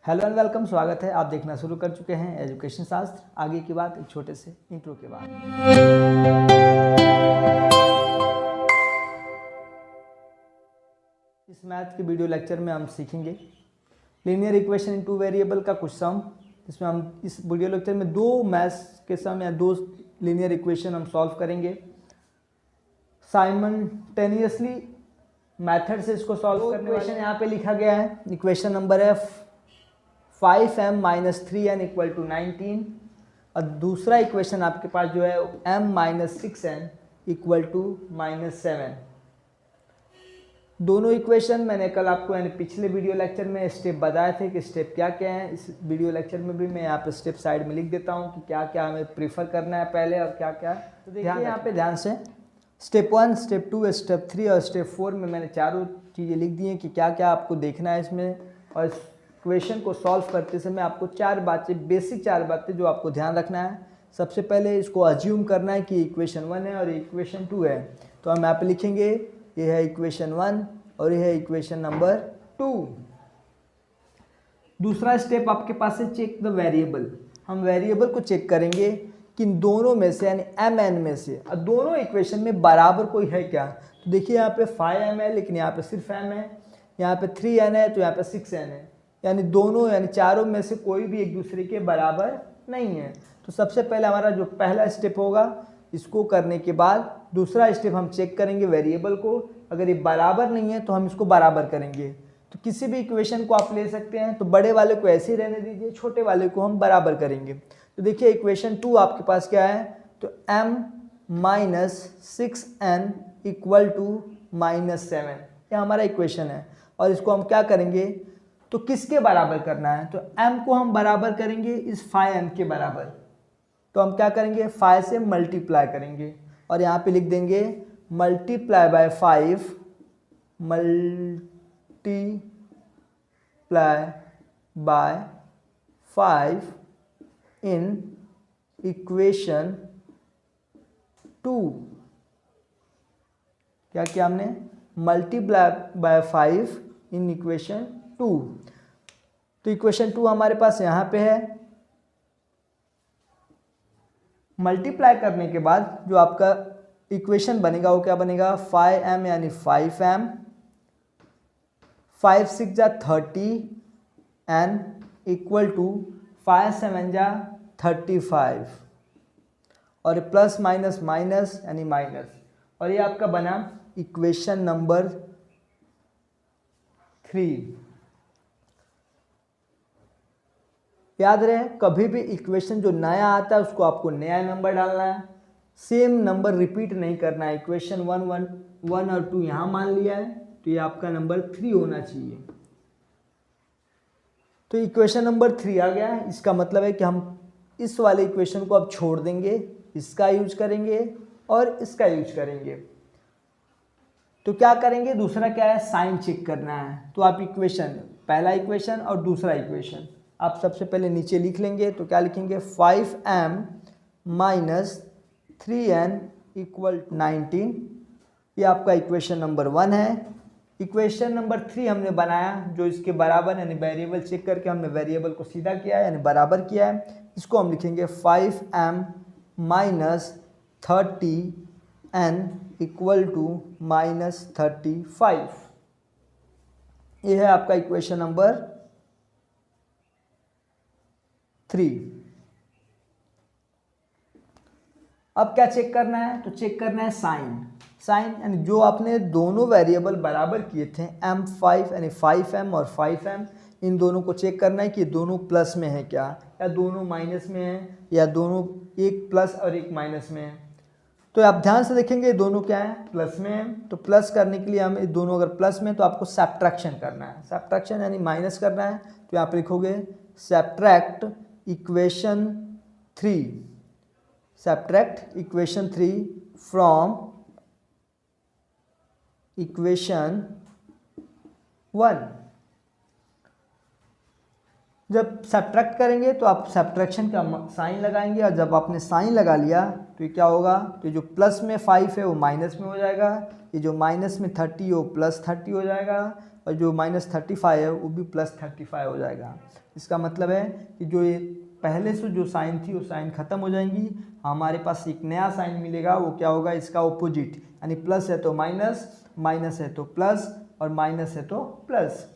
Hello and welcome, स्वागत है। आप देखना शुरू कर चुके हैं एजुकेशन शास्त्र। आगे की बात एक छोटे से इंट्रो के बाद। इस मैथ के वीडियो लेक्चर में हम सीखेंगे लीनियर इक्वेशन इन 2 वेरिएबल का कुछ सम। इसमें हम इस वीडियो लेक्चर में 2 मैथ्स के सम या 2 लीनियर इक्वेशन हम सॉल्व करेंगे साइमल्टेनियसली मेथड से। इसको सॉल्व करने इक्वेशन यहाँ पे लिखा गया है। इक्वेशन नंबर है 5m - 3n = 19 और दूसरा इक्वेशन आपके पास जो है m - 6n = -7। दोनों इक्वेशन मैंने कल आपको यानी पिछले वीडियो लेक्चर में स्टेप बताए थे कि स्टेप क्या क्या हैं। इस वीडियो लेक्चर में भी मैं यहाँ पे स्टेप साइड में लिख देता हूँ कि क्या क्या हमें प्रीफर करना है पहले और क्या क्या। तो देखिए यहाँ पे ध्यान से स्टेप 1, स्टेप 2, स्टेप 3 और स्टेप 4 में मैंने चारों चीज़ें लिख दी हैं कि क्या क्या आपको देखना है इसमें। और इक्वेशन को सॉल्व करते समय आपको 4 बातें, बेसिक 4 बातें जो आपको ध्यान रखना है। सबसे पहले इसको अज्यूम करना है कि इक्वेशन 1 है और इक्वेशन 2 है। तो हम यहाँ पे लिखेंगे ये है इक्वेशन 1 और ये है इक्वेशन नंबर 2। दूसरा स्टेप आपके पास है चेक द वेरिएबल। हम वेरिएबल को चेक करेंगे कि इन दोनों में से यानी mn में से और दोनों इक्वेशन में बराबर कोई है क्या। तो देखिए यहाँ पे 5m है लेकिन यहाँ पे सिर्फ m है, यहाँ पे 3n है तो यहाँ पे 6n है, यानी दोनों यानी चारों में से कोई भी एक दूसरे के बराबर नहीं है। तो सबसे पहले हमारा जो पहला स्टेप होगा, इसको करने के बाद दूसरा स्टेप हम चेक करेंगे वेरिएबल को। अगर ये बराबर नहीं है तो हम इसको बराबर करेंगे। तो किसी भी इक्वेशन को आप ले सकते हैं, तो बड़े वाले को ऐसे ही रहने दीजिए, छोटे वाले को हम बराबर करेंगे। तो देखिए इक्वेशन 2 आपके पास क्या है, तो m - 6n = -7, ये हमारा इक्वेशन है। और इसको हम क्या करेंगे, तो किसके बराबर करना है, तो m को हम बराबर करेंगे इस 5m के बराबर। तो हम क्या करेंगे, 5 से मल्टीप्लाई करेंगे और यहाँ पे लिख देंगे मल्टीप्लाई बाय 5 इन इक्वेशन 2। क्या किया हमने, मल्टीप्लाई बाय 5 इन इक्वेशन 2। तो इक्वेशन 2 हमारे पास यहाँ पे है। मल्टीप्लाई करने के बाद जो आपका इक्वेशन बनेगा वो क्या बनेगा, 5m यानी 5m, 5 × 6 = 30 n = 5 × 7 = 35 और प्लस माइनस माइनस यानी माइनस। और ये आपका बना इक्वेशन नंबर 3। याद रहे कभी भी इक्वेशन जो नया आता है उसको आपको नया नंबर डालना है, सेम नंबर रिपीट नहीं करना है। इक्वेशन 1 और 2 यहाँ मान लिया है तो ये आपका नंबर 3 होना चाहिए। तो इक्वेशन नंबर 3 आ गया। इसका मतलब है कि हम इस वाले इक्वेशन को अब छोड़ देंगे, इसका यूज करेंगे और इसका यूज करेंगे। तो क्या करेंगे, दूसरा क्या है, साइन चेक करना है। तो आप इक्वेशन, पहला इक्वेशन और दूसरा इक्वेशन आप सबसे पहले नीचे लिख लेंगे। तो क्या लिखेंगे, 5m - 3n = 19, ये आपका इक्वेशन नंबर 1 है। इक्वेशन नंबर 3 हमने बनाया जो इसके बराबर यानी वेरिएबल चेक करके हमने वेरिएबल को सीधा किया है यानी बराबर किया है। इसको हम लिखेंगे 5m - 30n = -35। ये है आपका इक्वेशन नंबर 3। अब क्या चेक करना है, तो चेक करना है साइन। साइन यानी जो आपने दोनों वेरिएबल बराबर किए थे m5 यानी 5m और 5m, इन दोनों को चेक करना है कि दोनों प्लस में है क्या, या दोनों माइनस में है, या दोनों एक प्लस और एक माइनस में है। तो आप ध्यान से देखेंगे दोनों क्या है, प्लस में है। तो प्लस करने के लिए हम दोनों अगर प्लस में तो आपको सब्ट्रैक्शन करना है। सब्ट्रैक्शन यानी माइनस करना है। तो यहाँ पर लिखोगे subtract equation 3, subtract equation 3 from equation 1। जब सब्ट्रैक्ट करेंगे तो आप सब्ट्रैक्शन का साइन लगाएंगे और जब आपने साइन लगा लिया तो ये क्या होगा, तो जो प्लस में 5 है वो माइनस में हो जाएगा, ये जो माइनस में 30 वो प्लस 30 हो जाएगा और जो -35 है वो भी +35 हो जाएगा। इसका मतलब है कि जो ये पहले से जो साइन थी वो साइन खत्म हो जाएंगी, हमारे पास एक नया साइन मिलेगा, वो क्या होगा, इसका ऑपोजिट, यानी प्लस है तो माइनस, माइनस है तो प्लस और माइनस है तो प्लस।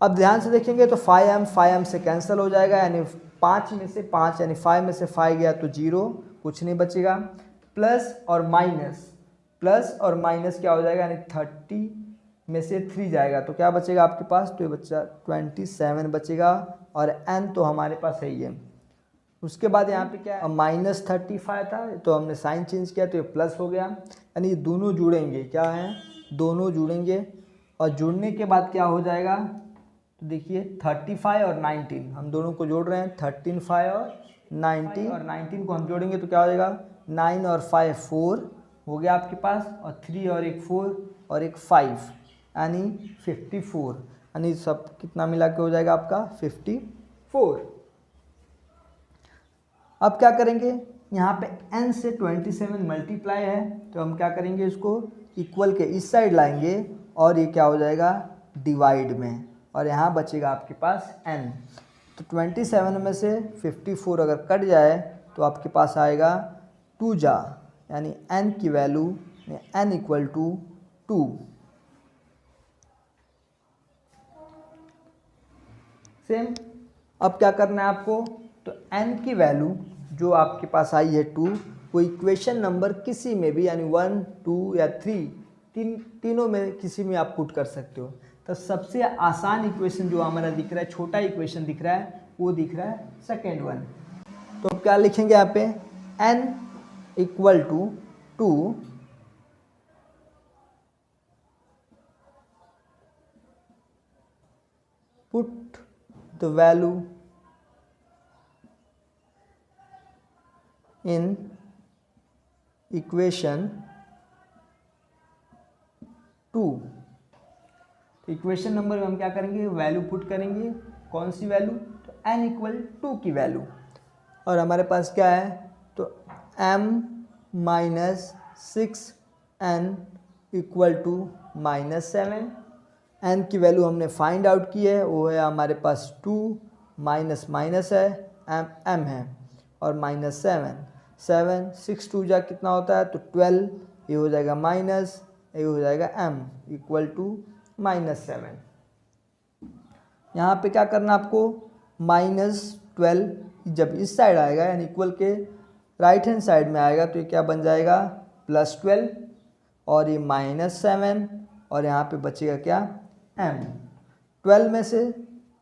अब ध्यान से देखेंगे तो 5m से कैंसिल हो जाएगा, यानी 5 में से 5 यानी 5 में से 5 गया तो 0, कुछ नहीं बचेगा। प्लस और माइनस, प्लस और माइनस क्या हो जाएगा, यानी 30 में से 3 जाएगा तो क्या बचेगा आपके पास, तो ये बच्चा 27 बचेगा, और n तो हमारे पास है ही है। उसके बाद यहाँ पे क्या है, -35 था तो हमने साइन चेंज किया तो ये प्लस हो गया, यानी ये दोनों जुड़ेंगे, क्या है, दोनों जुड़ेंगे, और जुड़ने के बाद क्या हो जाएगा, तो देखिए 35 और 19 हम दोनों को जोड़ रहे हैं, 13 और 19, और 19 को हम जोड़ेंगे तो क्या हो जाएगा, 9 और 5 4 हो गया आपके पास, और 3 और एक 4 और एक 5 यानी 54, यानी सब कितना मिला के हो जाएगा आपका 54। अब क्या करेंगे, यहाँ पे n से 27 मल्टीप्लाई है तो हम क्या करेंगे, इसको इक्वल के इस साइड लाएंगे और ये क्या हो जाएगा डिवाइड में, और यहाँ बचेगा आपके पास n। तो 27 में से 54 अगर कट जाए तो आपके पास आएगा 2 जा, यानी n की value n equal to 2। Same अब क्या करना है आपको, तो n की वैल्यू जो आपके पास आई है 2, वो इक्वेशन नंबर किसी में भी, यानी 1 2 या 3 तीनों में किसी में आप पुट कर सकते हो। तो सबसे आसान इक्वेशन जो हमारा दिख रहा है, छोटा इक्वेशन दिख रहा है, वो दिख रहा है सेकेंड वन। तो अब क्या लिखेंगे यहाँ पे, n equal to 2 put the value in equation 2। तो इक्वेशन नंबर में हम क्या करेंगे, वैल्यू पुट करेंगे, कौन सी वैल्यू, तो n इक्वल 2 की वैल्यू, और हमारे पास क्या है, तो m minus 6n equal to -7। n की वैल्यू हमने फाइंड आउट की है, वो है हमारे पास 2 माइनस माइनस है m है, और -7 7 6 2 जा कितना होता है, तो 12, ये हो जाएगा माइनस, ये हो जाएगा m इक्वल टू -7। यहाँ पे क्या करना आपको, -12 जब इस साइड आएगा, यानी इक्वल के राइट हैंड साइड में आएगा तो ये क्या बन जाएगा +12, और ये -7, और यहाँ पे बचेगा क्या m। 12 में से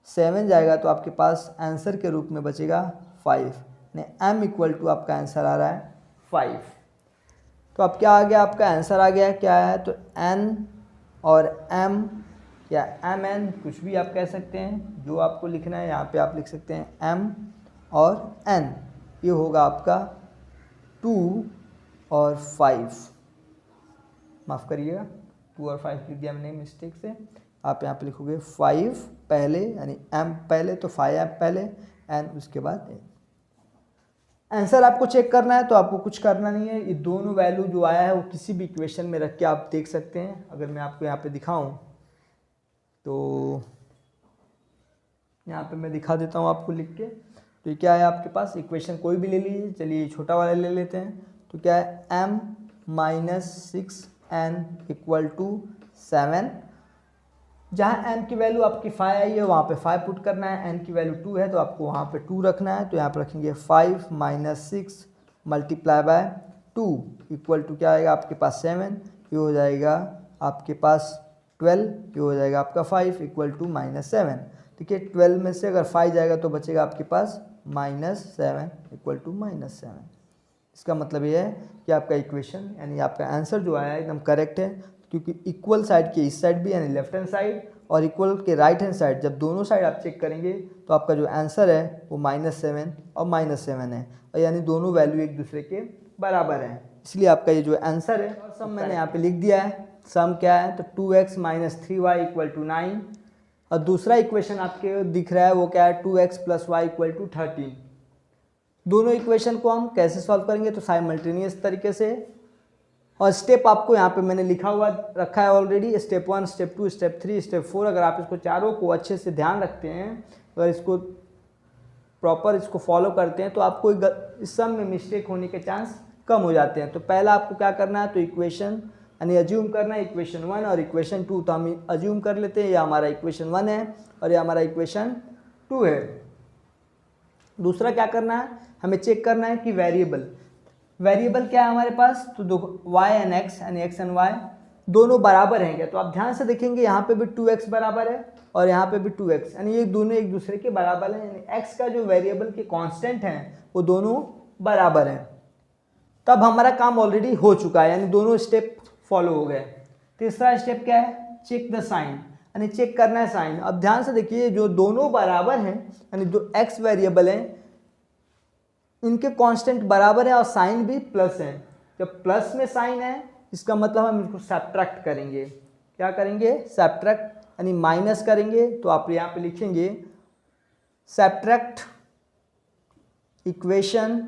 7 जाएगा तो आपके पास आंसर के रूप में बचेगा 5, ने m इक्वल टू आपका आंसर आ रहा है 5। तो अब क्या आ गया, आपका आंसर आ गया, क्या है, तो n और m या mn कुछ भी आप कह सकते हैं, जो आपको लिखना है यहाँ पे आप लिख सकते हैं m और n, ये होगा आपका 2 और 5, माफ़ करिएगा 2 और 5 लिख दिया मैंने मिस्टेक से, आप यहाँ पे लिखोगे 5 पहले, यानी m पहले तो 5m पहले, n उसके बाद n। आंसर आपको चेक करना है तो आपको कुछ करना नहीं है, ये दोनों वैल्यू जो आया है वो किसी भी इक्वेशन में रख के आप देख सकते हैं। अगर मैं आपको यहाँ पे दिखाऊं तो यहाँ पे मैं दिखा देता हूँ आपको लिख के, तो ये क्या है आपके पास, इक्वेशन कोई भी ले लीजिए, चलिए छोटा वाला ले लेते हैं, तो क्या है m minus 6n equal to 7, जहाँ m की वैल्यू आपकी 5 आई है वहाँ पे 5 पुट करना है, n की वैल्यू 2 है तो आपको वहाँ पे 2 रखना है, तो यहाँ पे रखेंगे 5 minus 6 multiply by 2 equal to क्या आएगा आपके पास 7, ये हो जाएगा आपके पास 12, ये हो जाएगा आपका 5 इक्वल टू -7। ठीक है, 12 में से अगर 5 जाएगा तो बचेगा आपके पास -7 इक्वल टू -7। इसका मतलब ये है कि आपका इक्वेशन यानी आपका आंसर जो आया है एकदम करेक्ट है, क्योंकि इक्वल साइड के इस साइड भी यानी लेफ्ट हैंड साइड और इक्वल के राइट हैंड साइड, जब दोनों साइड आप चेक करेंगे तो आपका जो आंसर है वो -7 और -7 है, और यानी दोनों वैल्यू एक दूसरे के बराबर हैं, इसलिए आपका ये जो आंसर है, और सम मैंने यहाँ पे लिख दिया है। सम क्या है, तो 2x minus 3y equal to 9, और दूसरा इक्वेशन आपके दिख रहा है वो क्या है 2x plus Y equal to 13। दोनों इक्वेशन को हम कैसे सॉल्व करेंगे, तो साइमल्टेनियस तरीके से और स्टेप आपको यहाँ पे मैंने लिखा हुआ रखा है already, step 1, step 2, step 3, step 4। अगर आप इसको चारों को अच्छे से ध्यान रखते हैं, अगर इसको प्रॉपर इसको फॉलो करते हैं तो आपको इस सम में मिस्टेक होने के चांस कम हो जाते हैं। तो पहला आपको क्या करना है, तो इक्वेशन यानी अज्यूम करना है इक्वेशन 1 और इक्वेशन 2। तो हम अज्यूम कर लेते हैं ये हमारा इक्वेशन 1 है और ये हमारा इक्वेशन 2 है। दूसरा क्या करना है, हमें चेक करना है कि वेरिएबल क्या है हमारे पास, तो y एंड x यानी x एंड y दोनों बराबर हैं क्या। तो आप ध्यान से देखेंगे यहाँ पे भी 2x बराबर है और यहाँ पे भी 2x, यानी ये दोनों एक दूसरे के बराबर हैं, यानी x का जो वेरिएबल के कांस्टेंट हैं वो दोनों बराबर हैं। तब हमारा काम ऑलरेडी हो चुका है, यानी दोनों स्टेप फॉलो हो गए। तीसरा स्टेप क्या है, चेक द साइन, यानी चेक करना है साइन। अब ध्यान से देखिए जो दोनों बराबर हैं, यानी जो x वेरिएबल हैं इनके कांस्टेंट बराबर है और साइन भी प्लस है। जब प्लस में साइन है इसका मतलब हम इसको सब्ट्रैक्ट करेंगे। क्या करेंगे, सब्ट्रैक्ट यानी माइनस करेंगे। तो आप यहाँ पे लिखेंगे subtract equation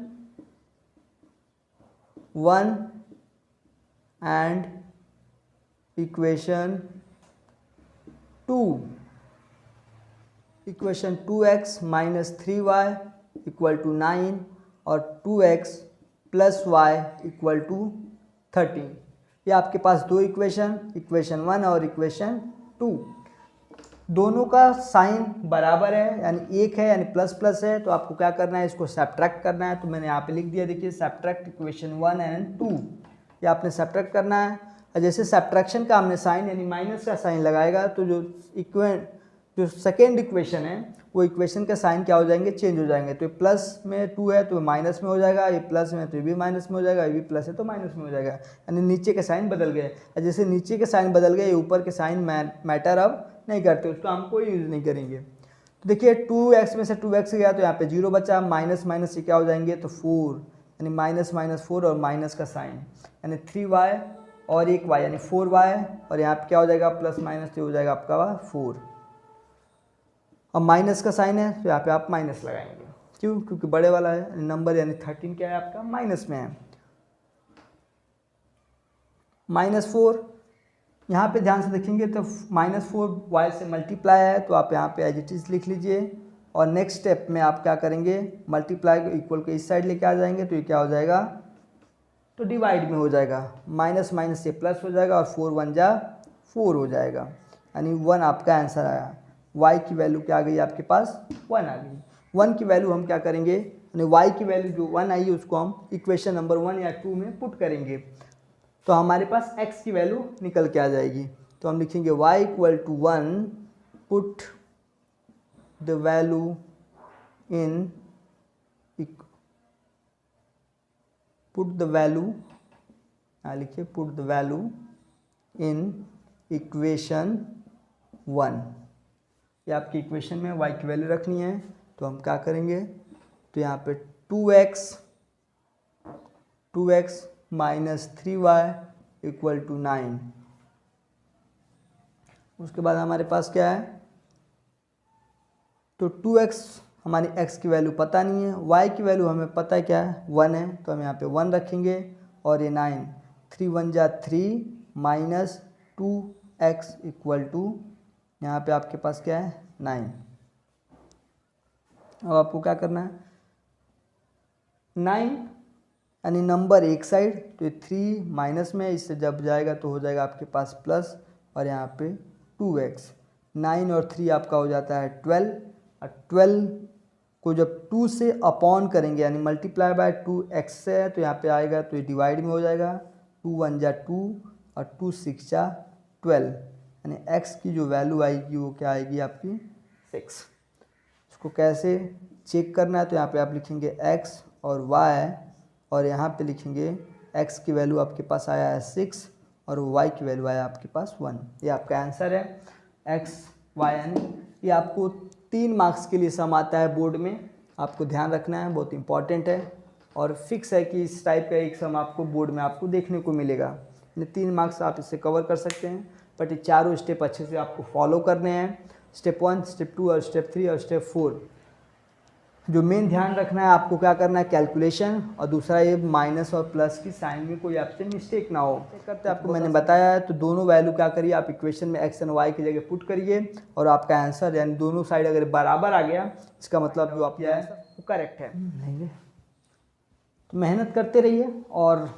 1 and equation 2। Equation 2x minus 3y equal to 9 और 2x plus y equal to 13। ये आपके पास दो इक्वेशन 1 और इक्वेशन 2, दोनों का साइन बराबर है, यानी एक है यानी प्लस प्लस है। तो आपको क्या करना है, इसको सब्ट्रैक्ट करना है। तो मैंने यहाँ पे लिख दिया, देखिए सब्ट्रैक्ट इक्वेशन 1 एंड 2, ये आपने सब्ट्रैक्ट करना है। और जैसे सब्ट्रैक्शन का हमने साइन यानी माइनस का साइन लगाएगा तो जो सेकेंड इक्वेशन है वो इक्वेशन का साइन क्या हो जाएंगे, चेंज हो जाएंगे। तो ये प्लस में 2 है तो माइनस में हो जाएगा, ये प्लस में तो ये भी माइनस में हो जाएगा, ये भी प्लस है तो माइनस में हो जाएगा, यानी नीचे के साइन बदल गए। और जैसे नीचे के साइन बदल गए, ये ऊपर के साइन मैटर अब नहीं करते, उसको हम कोई यूज़ नहीं करेंगे। तो देखिए 2x में से 2x गया तो यहाँ पे 0 बचा, माइनस माइनस से क्या हो जाएंगे तो 4, यानी माइनस माइनस 4 और माइनस का साइन यानी 3y और एक y यानी 4y, और यहाँ पे क्या हो जाएगा प्लस माइनस तो हो जाएगा आपका 4। अब माइनस का साइन है तो यहाँ पे आप माइनस लगाएंगे, क्यों, क्योंकि बड़े वाला है नंबर यानी 13 क्या है आपका माइनस में है। -4 यहाँ पे ध्यान से देखेंगे तो -4 y से मल्टीप्लाई है, तो आप यहाँ पे एज इट इज़ लिख लीजिए। और नेक्स्ट स्टेप में आप क्या करेंगे, मल्टीप्लाई को इक्वल के इस साइड लेके आ जाएंगे तो ये क्या हो जाएगा, तो डिवाइड में हो जाएगा, माइनस माइनस से प्लस हो जाएगा और 4 1 जा 4 हो जाएगा, यानी 1 आपका आंसर आया। y की वैल्यू क्या आ गई आपके पास, 1 आ गई। 1 की वैल्यू हम क्या करेंगे, यानी y की वैल्यू जो 1 आई है उसको हम इक्वेशन नंबर 1 या 2 में पुट करेंगे, तो हमारे पास x की वैल्यू निकल के आ जाएगी। तो हम लिखेंगे y equal to 1, put the value in लिखिए put the value in equation 1। ये आपकी इक्वेशन में y की वैल्यू रखनी है, तो हम क्या करेंगे, तो यहाँ पे 2x minus 3y equal to 9। उसके बाद हमारे पास क्या है, तो 2x हमारी x की वैल्यू पता नहीं है, y की वैल्यू हमें पता है क्या है 1 है, तो हम यहाँ पे 1 रखेंगे और ये 9, 3 1 जा 3 माइनस 2x इक्वल टू यहाँ पे आपके पास क्या है 9। अब आपको क्या करना है, 9 यानी नंबर एक साइड, तो 3 माइनस में इससे जब जाएगा तो हो जाएगा आपके पास प्लस, और यहाँ पे 2x, 9 और 3 आपका हो जाता है 12, और 12 को जब 2 से अपॉन करेंगे यानी मल्टीप्लाई बाय 2x से है तो यहाँ पे आएगा तो ये डिवाइड में हो जाएगा, 2 1 जा 2 और 2 6 जा 12, यानी x की जो वैल्यू आएगी वो क्या आएगी आपकी 6। इसको कैसे चेक करना है, तो यहाँ पे आप लिखेंगे x और y, और यहाँ पे लिखेंगे x की वैल्यू आपके पास आया है 6 और y की वैल्यू आया आपके पास 1। ये आपका आंसर है x y n। ये आपको 3 मार्क्स के लिए सम आता है बोर्ड में, आपको ध्यान रखना है, बहुत इंपॉर्टेंट है और फिक्स है कि इस टाइप का एक सम आपको बोर्ड में आपको देखने को मिलेगा। यानी 3 मार्क्स आप इससे कवर कर सकते हैं, बट ये चारों स्टेप अच्छे से आपको फॉलो करने हैं, स्टेप 1, स्टेप 2 और स्टेप 3 और स्टेप 4। जो मेन ध्यान रखना है आपको क्या करना है, कैलकुलेशन, और दूसरा ये माइनस और प्लस की साइन में कोई आपसे मिस्टेक ना हो। करते आपको मैंने बताया है, तो दोनों वैल्यू क्या करिए आप इक्वेशन में एक्स एंड वाई की जगह पुट करिए और आपका आंसर यानी दोनों साइड अगर बराबर आ गया इसका मतलब जो आपका है वो करेक्ट है। तो मेहनत करते रहिए, और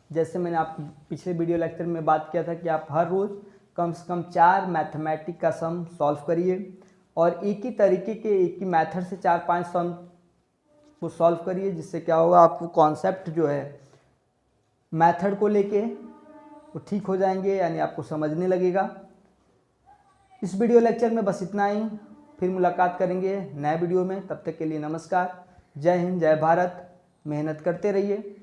जैसे मैंने आपको पिछले वीडियो लेक्चर में बात किया था कि आप हर रोज़ कम से कम 4 मैथमेटिक का सम सॉल्व करिए, और एक ही तरीके के एक ही मेथड से 4-5 सम को सॉल्व करिए, जिससे क्या होगा आपको कॉन्सेप्ट जो है मेथड को लेके वो ठीक हो जाएंगे, यानी आपको समझने लगेगा। इस वीडियो लेक्चर में बस इतना ही, फिर मुलाकात करेंगे नए वीडियो में। तब तक के लिए नमस्कार, जय हिंद, जय भारत, मेहनत करते रहिए।